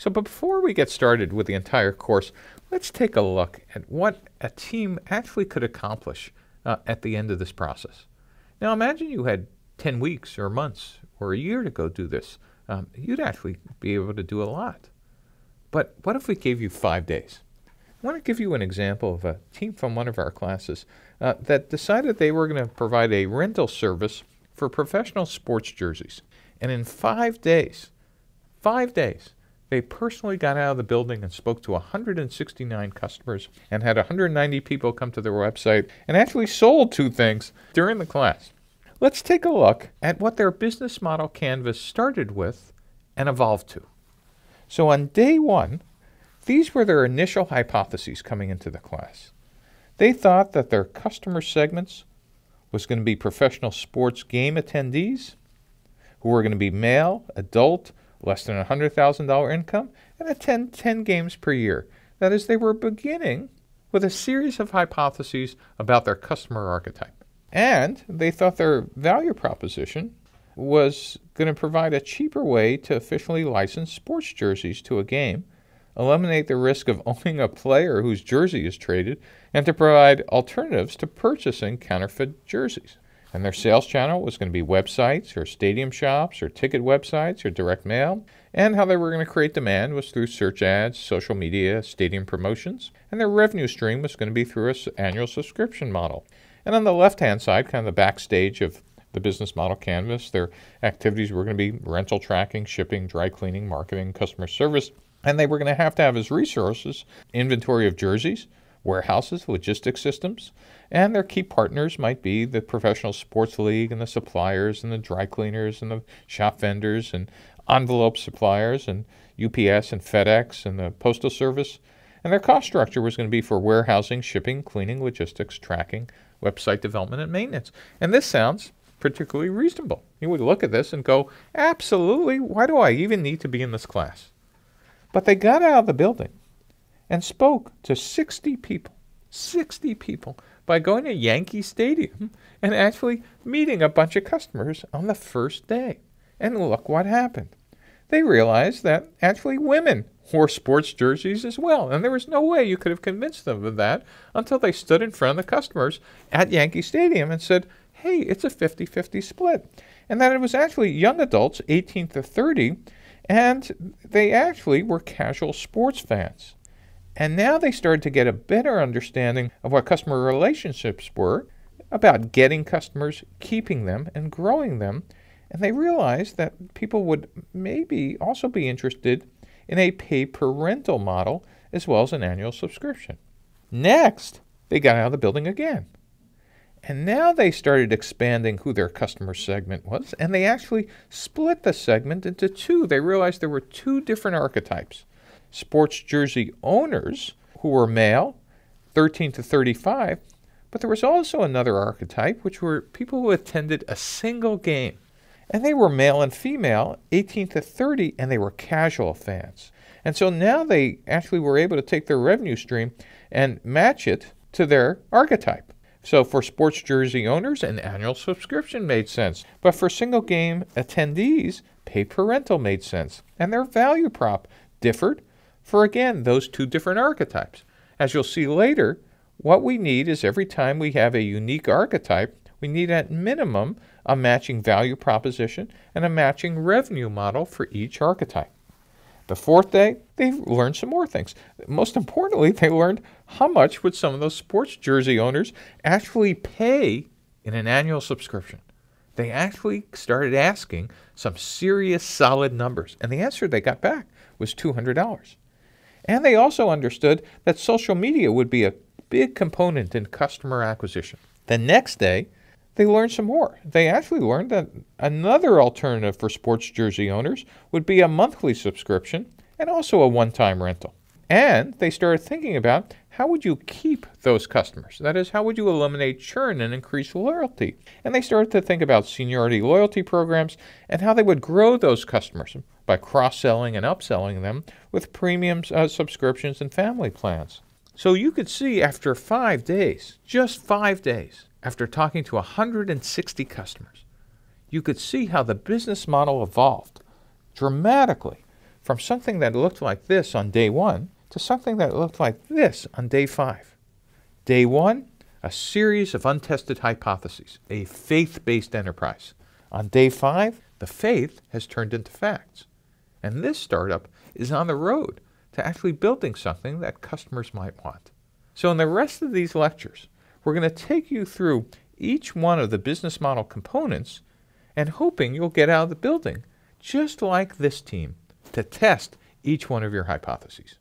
But before we get started with the entire course, let's take a look at what a team actually could accomplish at the end of this process. Now imagine you had 10 weeks or months or a year to go do this. You'd actually be able to do a lot. But what if we gave you 5 days? I want to give you an example of a team from one of our classes that decided they were going to provide a rental service for professional sports jerseys. And in 5 days, they personally got out of the building and spoke to 169 customers and had 190 people come to their website and actually sold 2 things during the class. Let's take a look at what their business model canvas started with and evolved to. So on day 1, these were their initial hypotheses coming into the class. They thought that their customer segments was going to be professional sports game attendees who were going to be male, adult, less than $100,000 income, and attend 10 games per year. That is, they were beginning with a series of hypotheses about their customer archetype. And they thought their value proposition was going to provide a cheaper way to officially license sports jerseys to a game, eliminate the risk of owning a player whose jersey is traded, and to provide alternatives to purchasing counterfeit jerseys. And their sales channel was going to be websites or stadium shops or ticket websites or direct mail. And how they were going to create demand was through search ads, social media, stadium promotions. And their revenue stream was going to be through an annual subscription model. And on the left-hand side, kind of the backstage of the business model canvas, their activities were going to be rental tracking, shipping, dry cleaning, marketing, customer service. And they were going to have as resources inventory of jerseys, warehouses, logistics systems, and their key partners might be the professional sports league and the suppliers and the dry cleaners and the shop vendors and envelope suppliers and UPS and FedEx and the postal service. And their cost structure was going to be for warehousing, shipping, cleaning, logistics, tracking, website development, and maintenance. And this sounds particularly reasonable. You would look at this and go, absolutely, why do I even need to be in this class? But they got out of the building and spoke to 60 people by going to Yankee Stadium and actually meeting a bunch of customers on the first day. And look what happened. They realized that actually women wore sports jerseys as well. And there was no way you could have convinced them of that until they stood in front of the customers at Yankee Stadium and said, hey, it's a 50-50 split. And that it was actually young adults, 18 to 30, and they actually were casual sports fans. And now they started to get a better understanding of what customer relationships were, about getting customers, keeping them, and growing them. And they realized that people would maybe also be interested in a pay-per-rental model as well as an annual subscription. Next, they got out of the building again. And now they started expanding who their customer segment was, and they actually split the segment into 2. They realized there were 2 different archetypes. Sports jersey owners who were male, 13 to 35, but there was also another archetype, which were people who attended a single game. And they were male and female, 18 to 30, and they were casual fans. And so now they actually were able to take their revenue stream and match it to their archetype. So for sports jersey owners, an annual subscription made sense. But for single game attendees, pay-per-rental made sense. And their value prop differed for, again, those 2 different archetypes. As you'll see later, what we need is every time we have a unique archetype, we need at minimum a matching value proposition and a matching revenue model for each archetype. The 4th day, they learned some more things. Most importantly, they learned how much would some of those sports jersey owners actually pay in an annual subscription. They actually started asking some serious solid numbers, and the answer they got back was $200. And they also understood that social media would be a big component in customer acquisition. The next day, they learned some more. They actually learned that another alternative for sports jersey owners would be a monthly subscription and also a one-time rental. And they started thinking about how would you keep those customers? That is, how would you eliminate churn and increase loyalty? And they started to think about seniority loyalty programs and how they would grow those customers by cross-selling and upselling them with premium subscriptions and family plans. So you could see after 5 days, just 5 days, after talking to 160 customers, you could see how the business model evolved dramatically from something that looked like this on day 1 to something that looked like this on day 5. Day 1, a series of untested hypotheses, a faith-based enterprise. On day 5, the faith has turned into facts. And this startup is on the road to actually building something that customers might want. So in the rest of these lectures, we're going to take you through each one of the business model components and hoping you'll get out of the building just like this team to test each one of your hypotheses.